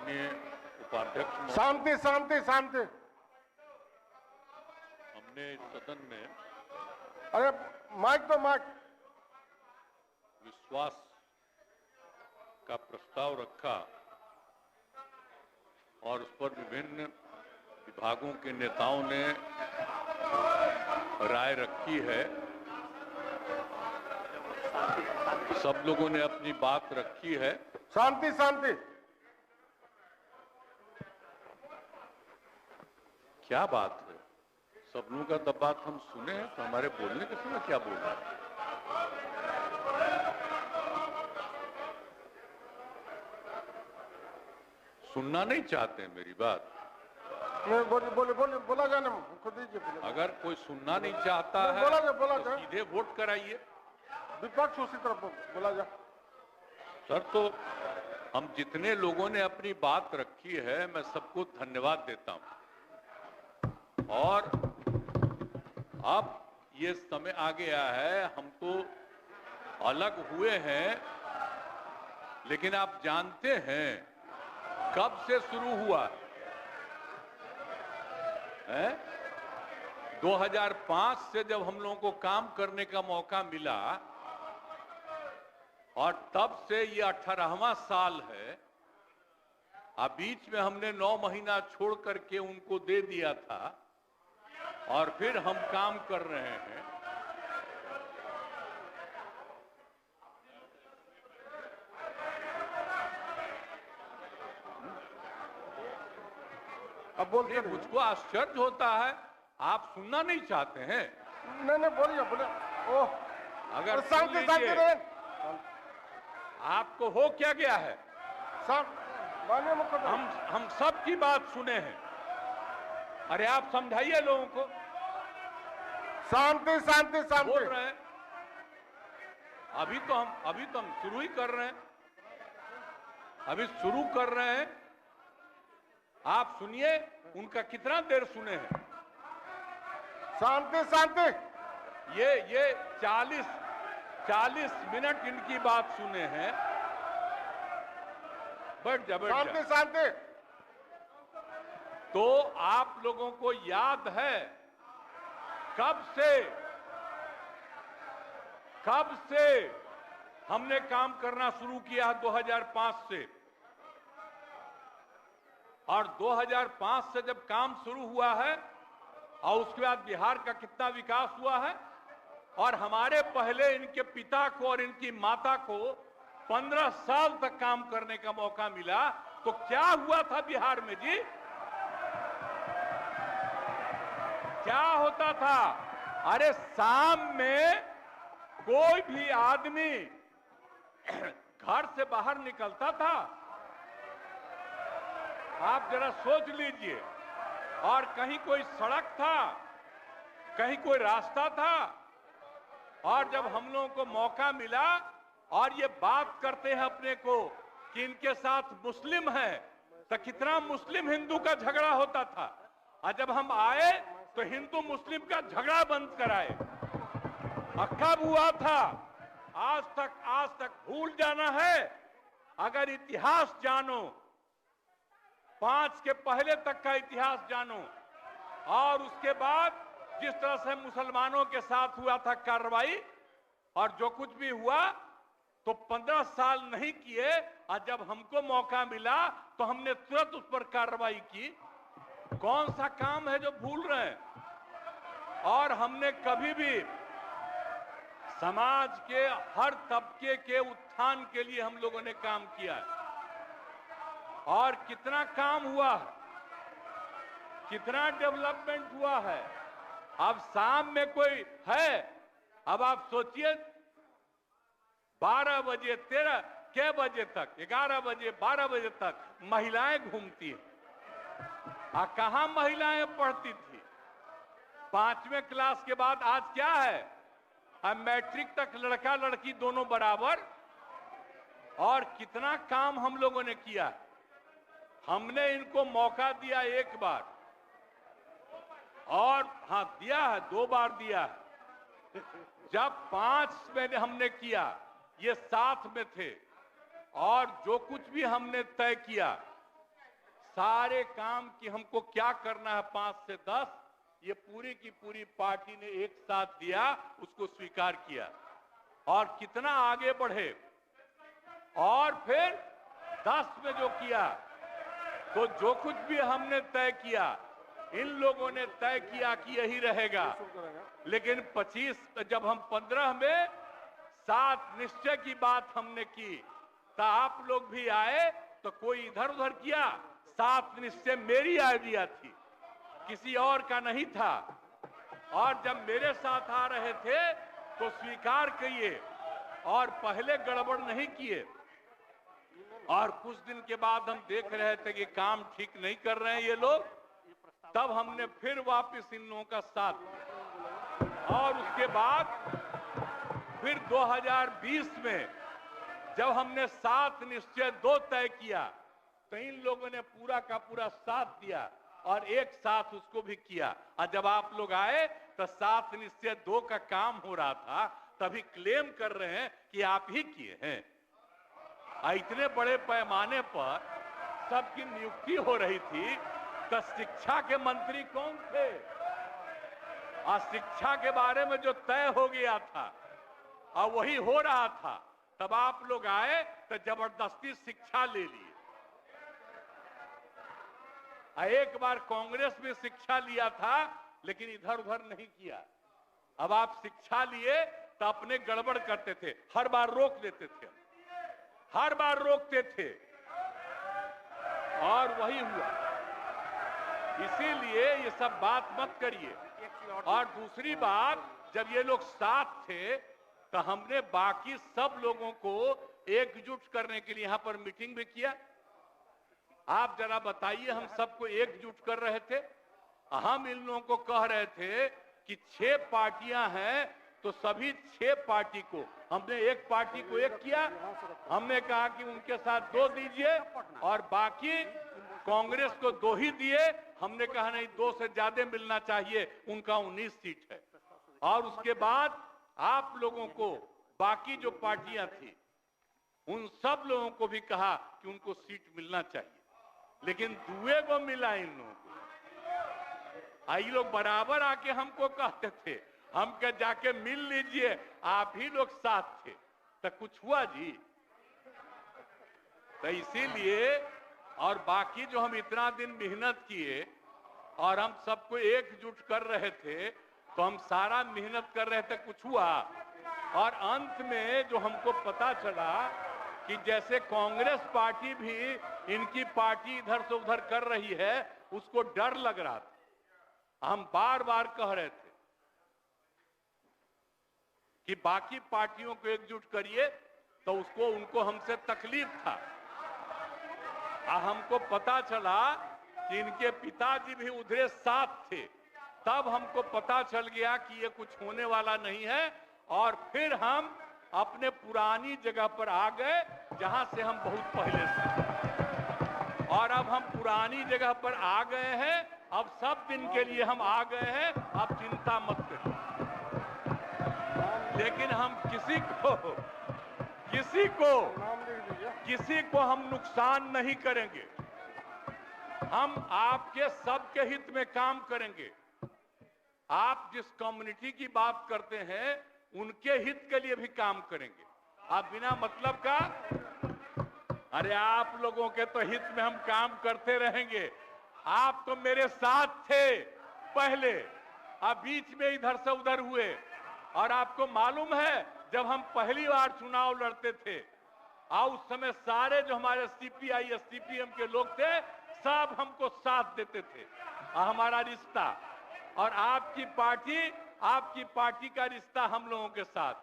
माननीय उपाध्यक्ष महोदय, शांति शांति शांति। हमने इस सदन में अरे माइक तो माइक। विश्वास का प्रस्ताव रखा और उस पर विभिन्न विभागों के नेताओं ने राय रखी है। सब लोगों ने अपनी बात रखी है। शांति शांति। क्या बात है? सब लोगों का तब बात हम सुने हैं तो हमारे बोलने के समय क्या बोल रहा है? सुनना नहीं चाहते हैं मेरी बात? बोले बोले बोले बोला जाने खुद दीजिए। अगर कोई सुनना नहीं चाहता है बोला तो सीधे वोट कराइए। विपक्ष उसी तरफ बोला जा। सर, तो हम जितने लोगों ने अपनी बात रखी है मैं सबको धन्यवाद देता हूं। और अब ये समय आ गया है, हम तो अलग हुए हैं, लेकिन आप जानते हैं कब से शुरू हुआ है? 2005 से जब हम लोगों को काम करने का मौका मिला और तब से ये 18वां साल है। अब बीच में हमने 9 महीना छोड़ करके उनको दे दिया था और फिर हम काम कर रहे हैं। अब बोलते मुझको आश्चर्य होता है, आप सुनना नहीं चाहते हैं। नहीं बोलिए बोले। ओह, अगर शांति शांति रहे। आपको हो क्या गया है? माननीय हम सब की बात सुने हैं। अरे आप समझाइए लोगों को। शांति शांति शांति बोल रहे हैं। अभी तो हम शुरू ही कर रहे हैं। अभी शुरू कर रहे हैं। आप सुनिए, उनका कितना देर सुने हैं। शांति शांति। ये 40 मिनट इनकी बात सुने हैं। बैठ जा। शांति शांति। तो आप लोगों को याद है कब से हमने काम करना शुरू किया? 2005 से। और 2005 से जब काम शुरू हुआ है और उसके बाद बिहार का कितना विकास हुआ है। और हमारे पहले इनके पिता को और इनकी माता को 15 साल तक काम करने का मौका मिला। तो क्या हुआ था बिहार में जी? क्या होता था? अरे शाम में कोई भी आदमी घर से बाहर निकलता था, आप जरा सोच लीजिए, और कहीं कोई सड़क था, कहीं कोई रास्ता था। और जब हम लोगों को मौका मिला और ये बात करते हैं अपने को कि इनके साथ मुस्लिम है, तो कितना मुस्लिम हिंदू का झगड़ा होता था। और जब हम आए तो हिंदू मुस्लिम का झगड़ा बंद कराए। कब हुआ था? आज तक भूल जाना है। अगर इतिहास जानो, 5 के पहले तक का इतिहास जानो, और उसके बाद जिस तरह से मुसलमानों के साथ हुआ था कार्रवाई, और जो कुछ भी हुआ, तो 15 साल नहीं किए। और जब हमको मौका मिला तो हमने तुरंत उस पर कार्रवाई की। कौन सा काम है जो भूल रहे हैं? और हमने कभी भी समाज के हर तबके के उत्थान के लिए हम लोगों ने काम किया है। और कितना काम हुआ है, कितना डेवलपमेंट हुआ है। अब शाम में कोई है, अब आप सोचिए 12 बजे 13 के बजे तक, 11 बजे 12 बजे तक महिलाएं घूमती है। कहां महिलाएं पढ़ती थी? 5वें क्लास के बाद आज क्या है? अब मैट्रिक तक लड़का लड़की दोनों बराबर। और कितना काम हम लोगों ने किया। हमने इनको मौका दिया एक बार, और हां दिया है, 2 बार दिया है। जब 5 में हमने किया, ये साथ में थे, और जो कुछ भी हमने तय किया सारे काम की हमको क्या करना है 5 से 10, ये पूरी की पूरी पार्टी ने एक साथ दिया, उसको स्वीकार किया और कितना आगे बढ़े। और फिर 10 में जो किया, तो जो कुछ भी हमने तय किया, इन लोगों ने तय किया कि यही रहेगा। लेकिन 25 जब हम 15 में 7 निश्चय की बात हमने की, तो आप लोग भी आए, तो कोई इधर उधर किया। 7 निश्चय मेरी आइडिया थी, किसी और का नहीं था। और जब मेरे साथ आ रहे थे तो स्वीकार किए और पहले गड़बड़ नहीं किए। और कुछ दिन के बाद हम देख रहे थे कि काम ठीक नहीं कर रहे हैं ये लोग, तब हमने फिर वापस इन लोगों का साथ दिया। और उसके बाद फिर 2020 में जब हमने 7 निश्चय 2 तय किया, तो इन लोगों ने पूरा का पूरा साथ दिया और एक साथ उसको भी किया। और जब आप लोग आए तो 7 निश्चय 2 का काम हो रहा था, तभी क्लेम कर रहे हैं कि आप ही किए हैं। इतने बड़े पैमाने पर सबकी नियुक्ति हो रही थी, तो शिक्षा के मंत्री कौन थे? और शिक्षा के बारे में जो तय हो गया था और वही हो रहा था, तब आप लोग आए तो जबरदस्ती शिक्षा ले लिए। एक बार कांग्रेस में शिक्षा लिया था, लेकिन इधर उधर नहीं किया। अब आप शिक्षा लिए तो अपने गड़बड़ करते थे, हर बार रोक देते थे, हर बार रोकते थे, और वही हुआ। इसीलिए ये सब बात मत करिए। और दूसरी बात, जब ये लोग साथ थे तो हमने बाकी सब लोगों को एकजुट करने के लिए यहां पर मीटिंग भी किया। आप जरा बताइए, हम सबको एकजुट कर रहे थे। हम इन लोगों को कह रहे थे कि 6 पार्टियां हैं, तो सभी 6 पार्टी को हमने एक पार्टी को एक किया। हमने कहा कि उनके साथ 2 दीजिए और बाकी कांग्रेस को 2 ही दिए। हमने कहा नहीं, 2 से ज्यादा मिलना चाहिए, उनका 19 सीट है। और उसके बाद आप लोगों को बाकी जो पार्टियां थी, उन सब लोगों को भी कहा कि उनको सीट मिलना चाहिए, लेकिन दुए को मिला इन लोगों को। ये लोग बराबर आके हमको कहते थे, हम क्या जाके मिल लीजिए, आप ही लोग साथ थे, तो कुछ हुआ जी? तो इसीलिए, और बाकी जो हम इतना दिन मेहनत किए और हम सबको एकजुट कर रहे थे, तो हम सारा मेहनत कर रहे थे, कुछ हुआ? और अंत में जो हमको पता चला कि जैसे कांग्रेस पार्टी भी इनकी पार्टी इधर से उधर कर रही है, उसको डर लग रहा था। हम बार बार कह रहे थे कि बाकी पार्टियों को एकजुट करिए, तो उसको उनको हमसे तकलीफ था। हमको पता चला कि इनके पिताजी भी उधरे साथ थे, तब हमको पता चल गया कि ये कुछ होने वाला नहीं है। और फिर हम अपने पुरानी जगह पर आ गए, जहां से हम बहुत पहले से। और अब हम पुरानी जगह पर आ गए हैं, अब सब दिन के लिए हम आ गए हैं, अब चिंता मत करिए। लेकिन हम किसी को हम नुकसान नहीं करेंगे। हम आपके सबके हित में काम करेंगे। आप जिस कम्युनिटी की बात करते हैं, उनके हित के लिए भी काम करेंगे। आप बिना मतलब का, अरे आप लोगों के तो हित में हम काम करते रहेंगे। आप तो मेरे साथ थे पहले, अब बीच में इधर से उधर हुए। और आपको मालूम है, जब हम पहली बार चुनाव लड़ते थे, उस समय सारे जो हमारे सीपीआई सीपीएम के लोग थे, सब हमको साथ देते थे। हमारा रिश्ता और आपकी पार्टी का रिश्ता हम लोगों के साथ।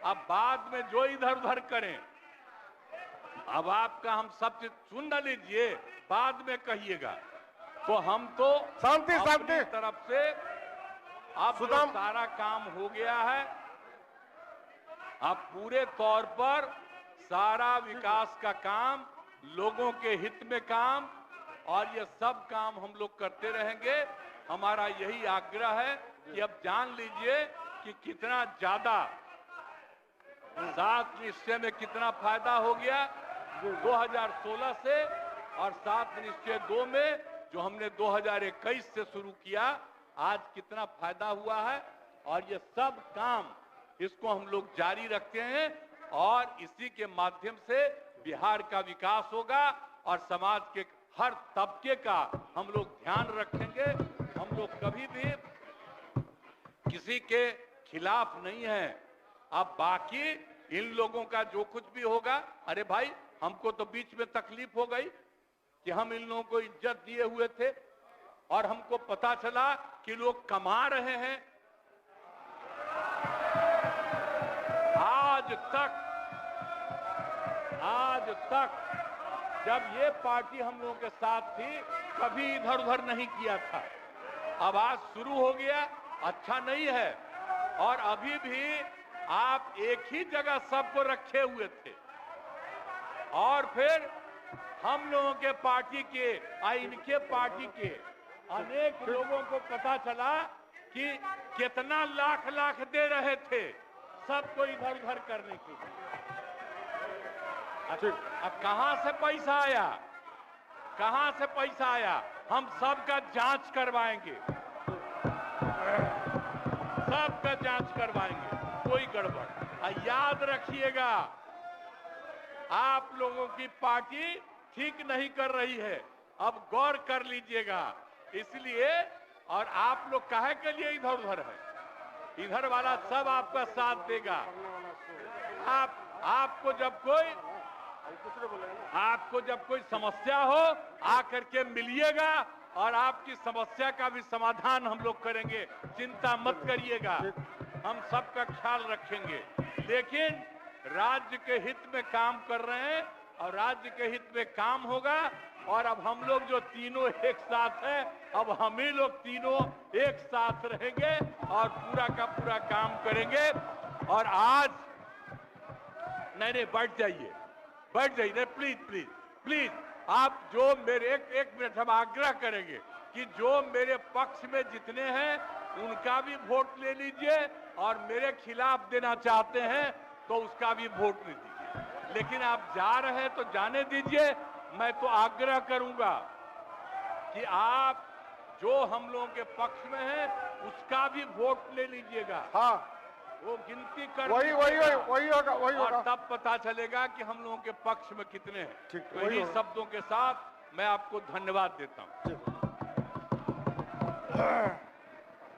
अब बाद में जो इधर उधर करें, अब आपका हम सब चीज सुन न लीजिए, बाद में कहिएगा। तो हम तो शांति अपनी तरफ से अब सारा काम हो गया है। अब पूरे तौर पर सारा विकास का काम, लोगों के हित में काम, और ये सब काम हम लोग करते रहेंगे। हमारा यही आग्रह है कि अब जान लीजिए कि कितना ज्यादा 7 निश्चय में कितना फायदा हो गया। 2016 से और 7 निश्चय 2 में जो हमने 2021 से शुरू किया, आज कितना फायदा हुआ है। और ये सब काम इसको हम लोग जारी रखते हैं और इसी के माध्यम से बिहार का विकास होगा और समाज के हर तबके का हम लोग ध्यान रखेंगे। हम लोग कभी भी किसी के खिलाफ नहीं है। अब बाकी इन लोगों का जो कुछ भी होगा, अरे भाई हमको तो बीच में तकलीफ हो गई कि हम इन लोगों को इज्जत दिए हुए थे और हमको पता चला कि लोग कमा रहे हैं। आज तक जब ये पार्टी हम लोगों के साथ थी, कभी इधर उधर नहीं किया था। अब आज शुरू हो गया, अच्छा नहीं है। और अभी भी आप एक ही जगह सबको रखे हुए थे और फिर हम लोगों के पार्टी के इनके पार्टी के अनेक लोगों को पता चला कि कितना लाख लाख दे रहे थे सबको इधर उधर करने के लिए। अब कहां से पैसा आया, कहां से पैसा आया? हम सबका जांच करवाएंगे, सबका जांच करवाएंगे, कोई गड़बड़। याद रखिएगा, आप लोगों की पार्टी ठीक नहीं कर रही है, अब गौर कर लीजिएगा। इसलिए और आप लोग काहे के लिए इधर उधर है? इधर वाला सब आपका साथ देगा। आपको जब कोई समस्या हो आकर के मिलिएगा और आपकी समस्या का भी समाधान हम लोग करेंगे, चिंता मत करिएगा, हम सबका ख्याल रखेंगे। लेकिन राज्य के हित में काम कर रहे हैं और राज्य के हित में काम होगा। और अब हम लोग जो तीनों एक साथ हैं, अब हम ही लोग तीनों एक साथ रहेंगे और पूरा का पूरा काम करेंगे। और आज नहीं बैठ जाइए, नहीं, प्लीज आप जो मेरे एक मिनट हम आग्रह करेंगे कि जो मेरे पक्ष में जितने हैं उनका भी वोट ले लीजिए और मेरे खिलाफ देना चाहते हैं तो उसका भी वोट ले दीजिए। लेकिन आप जा रहे हैं तो जाने दीजिए। मैं तो आग्रह करूंगा कि आप जो हम लोगों के पक्ष में है उसका भी वोट ले लीजिएगा। हाँ, वो गिनती कर वही होगा। और तब पता चलेगा कि हम लोगों के पक्ष में कितने हैं। तो इन्हीं शब्दों के साथ मैं आपको धन्यवाद देता हूं।